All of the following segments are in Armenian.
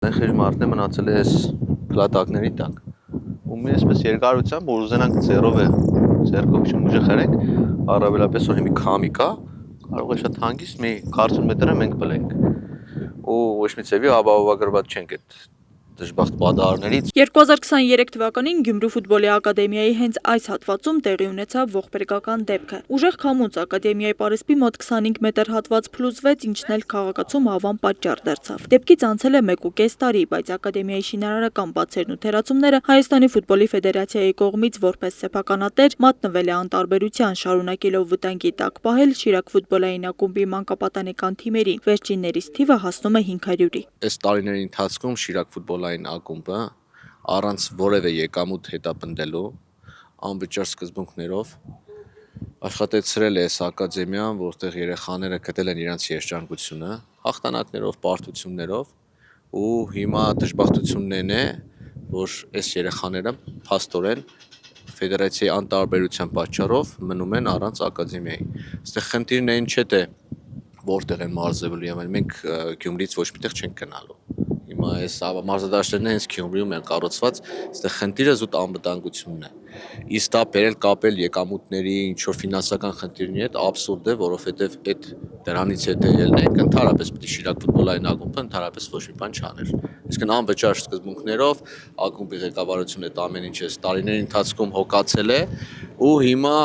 Խիղճ մարդն է մնացել է այս փլատակների տակ ու մի այսպես երկարությամբ որ ուզենանք ձեռով է ձեռքով չեմ ուժը խրենք առավելապես որ մի քամի կա կարող է շատ հանգիստ մի 40 մետրը մենք բլենք ու ոչ մի ցեվի ապահովագրված չենք այդ դժբախտ բադարներից 2023 թվականին Գյումրու ֆուտբոլի ակադեմիայի հենց այս հատվածում տեղի ունեցավ ողբերգական դեպքը։ Ուժեղ քամուց ակադեմիայի պարիսպի մոտ 25 մետր հատված փլուզվեց, ինչն էլ քաղաքացում հավան պատճառ դարձավ։ Դեպքից անցել է 1.5 տարի, բայց ակադեմիայի շինարարական բացերն ու թերացումները Հայաստանի ֆուտբոլի ֆեդերացիայի կողմից որպես սեփականատեր մատնվել է անտարբերության, շարունակելով վտանգի տակ պահել Շիրակ ֆուտբոլային ակումբի մանկապատանեկան թիմերին։ Վերջիններիս թիվը հասնում է 500-ի։ Այս տարիների ընթացքում Շիրակ ֆուտբոլային ակումբը առանց որևէ եկամուտ հետապնդելու անվճար սկզբունքներով աշխատեցրել է այս ակադեմիան, որտեղ երեխաները գտել են իրենց երջանկությունը, հաղթանակներով, պարտություններով ու հիմա դժբախտությունն է, որ այս երեխաները փաստորեն ֆեդերացիայի անտարբերության պատճառով մնում են առանց ակադեմիայի։ Այստեղ խնդիրն այն չէ, թե որտեղ են մարզվելու, եղել մենք Գյումրիից ոչ միտեղ չենք գնալու։ Հիմա այս մարզադաշտերն հենց Գյումրիում են կառուցված, այստեղ խնդիրը զուտ անվտանգությունն է։ Իսկ դա բերել կապել եկամուտների ինչ-որ ֆինանսական խնդիրների հետ աբսուրդ է, որովհետև այդ դրանից հետո ելնենք ընդհանրապես պիտի Շիրակ ֆուտբոլային ակումբը ընդհանրապես ոչ մի բան չաներ։ Իսկն անվճար սկզբունքներով ակումբի ղեկավարությունը այդ ամեն ինչը տարիների ընթացքում հոգացել է ու հիմա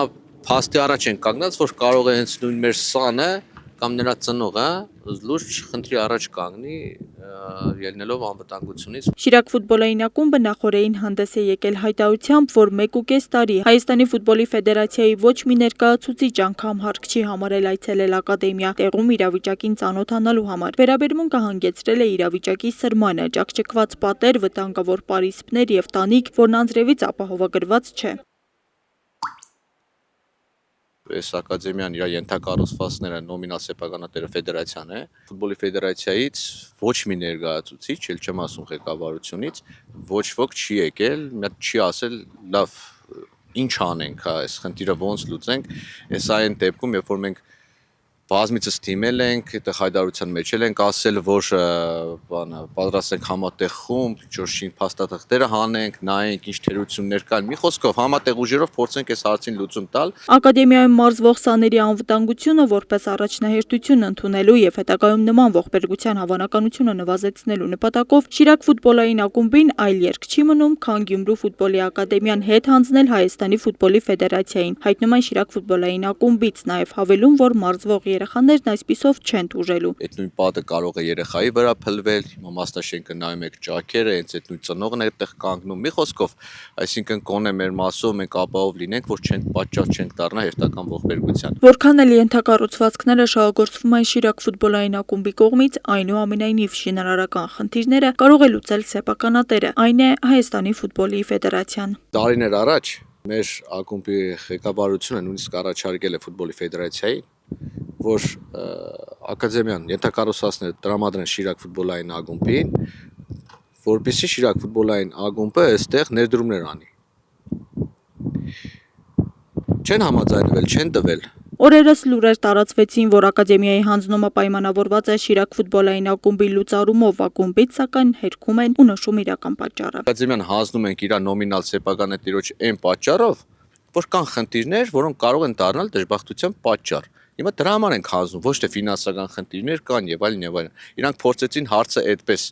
փաստի առաջ են կանգնած, որ կարող է հենց նույն մեր սանը կամ նրա ծնողը լուրջ խնդրի առաջ կանգնի ելնելով անվտանգությունից։ Շիրակ ֆուտբոլային ակումբը նախորդին հանդես է եկել հայտարարությամբ, որ 1.5 տարի Հայաստանի ֆուտբոլի ֆեդերացիայի ոչ մի ներկայացուցիչ անգամ հարկ չի համարել այցելել ակադեմիա տեղում իրավիճակին ծանոթանալու համար։ Վերաբերմունքը հանգեցրել է իրավիճակի սրմանը, ճաքճքված պատեր, վտանգավոր պարիսպներ եւ տանիք, որն անձրևից ապահովագրված չէ։ Այս ակադեմիան իր ենթակառուցվածքները նոմինալ սեփականատերը ֆեդերացիան է։ Ֆուտբոլի ֆեդերացիայից ոչ մի ներկայացուցիչ, ել չեմ ասում ղեկավարությունից, ոչ ոք չի եկել, մի հատ չի ասել, լավ, ինչ անենք, հա, այս խնդիրը ոնց լուծենք։ Այս այն դեպքում, երբ որ մենք բազմիցս թիմել ենք, այդտեղ հայտարարության մեջ ենք ասել, որ պատրաստ ենք համատեղ խումբ, ինչ-որ շին փաստաթղթերը հանենք, նայենք ինչ թերություններ կան։ Մի խոսքով համատեղ ուժերով փորձենք այս հարցին լուծում տալ։ Ակադեմիայում մարզվող սաների անվտանգությունը որպես առաջնահերթություն ընդունելու եւ հետագայում նման ողբերգության հավանականությունը նվազեցնելու նպատակով Շիրակ ֆուտբոլային ակումբին այլ երկ չի մնում, քան Գյումրու ֆուտբոլի ակադեմիան հետ հանձնել Հայաստանի ֆուտբոլի ֆեդերացիային։ Հայտնում են Շիրակ ֆուտբոլային ակումբից, նաեւ հավելում, որ մարզվող երեխաներն այսպիսով չեն տուժելու։ Այդ նույն պատը կարող է երեխայի վրա փլվել, հիմա մասնաշենքը նայում եք ճաքերը, հենց այդ նույն ծնողն է այդտեղ կանգնում։ Մի խոսքով, այսինքն կոնե մեր մասով մենք ապահով լինենք, որ չենք պատճառ չենք դառնա հերթական ողբերգության։ Որքան էլ ենթակառուցվածքները շահագործվում են Շիրակ ֆուտբոլային ակումբի կողմից, այնուամենայնիվ շինարարական խնդիրները կարող է լուծել սեփականատերը, այն է Հայաստանի ֆուտբոլի ֆեդերացիան։ Տարիներ առաջ մեր ակումբի ղեկավարությունը նույնիսկ առաջարկել է ֆուտբոլի ֆեդերացիային, որ ակադեմիան ենթակառուցվածքները տրամադրեն Շիրակ ֆուտբոլային ակումբին, որպեսզի Շիրակ ֆուտբոլային ակումբը այստեղ ներդրումներ անի։ Չեն համաձայնվել, չեն տվել։ Օրերս լուրեր տարածվեցին, որ ակադեմիայի հանձնումը պայմանավորված է Շիրակ ֆուտբոլային ակումբի լուծարումով, ակումբից սակայն հերքում են ու նշում իրական պատճառը։ Ակադեմիան հանձնում ենք իր նոմինալ սեփականատիրոջ այն պատճառով, որ կան խնդիրներ, որոնք կարող են դառնալ դժբախտության պատճառ։ Հիմա դրա համար ենք հանձնում, ոչ թե ֆինանսական խնդիրներ կան եւ այլն եւ այլն։ Իրանք փորձեցին հարցը այդպես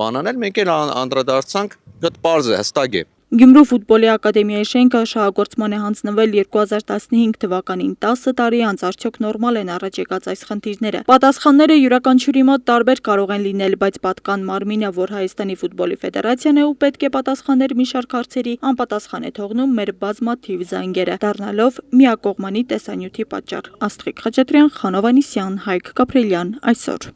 բանանել, մենք էլ անդրադարձանք, դա պարզ է, հստակ է։ Գյումրու ֆուտբոլի ակադեմիայի շենքը շահագործման է հանձնվել 2015 թվականին, 10 տարի անց, արդյոք նորմալ են առաջ եկած այս խնդիրները։ Պատասխանները յուրաքանչյուրի մոտ տարբեր կարող են լինել, բայց պատկան մարմինը, որ Հայաստանի ֆուտբոլի ֆեդերացիան է ու պետք է պատասխաներ մի շարք հարցերի, անպատասխան է թողնում մեր բազմաթիվ զանգերը, դառնալով միակողմանի տեսանյութի պատճառ։ Աստղիկ Խաչատրյան, Խանով Անիսյան, Հայկ Կապրելյան, այսօր։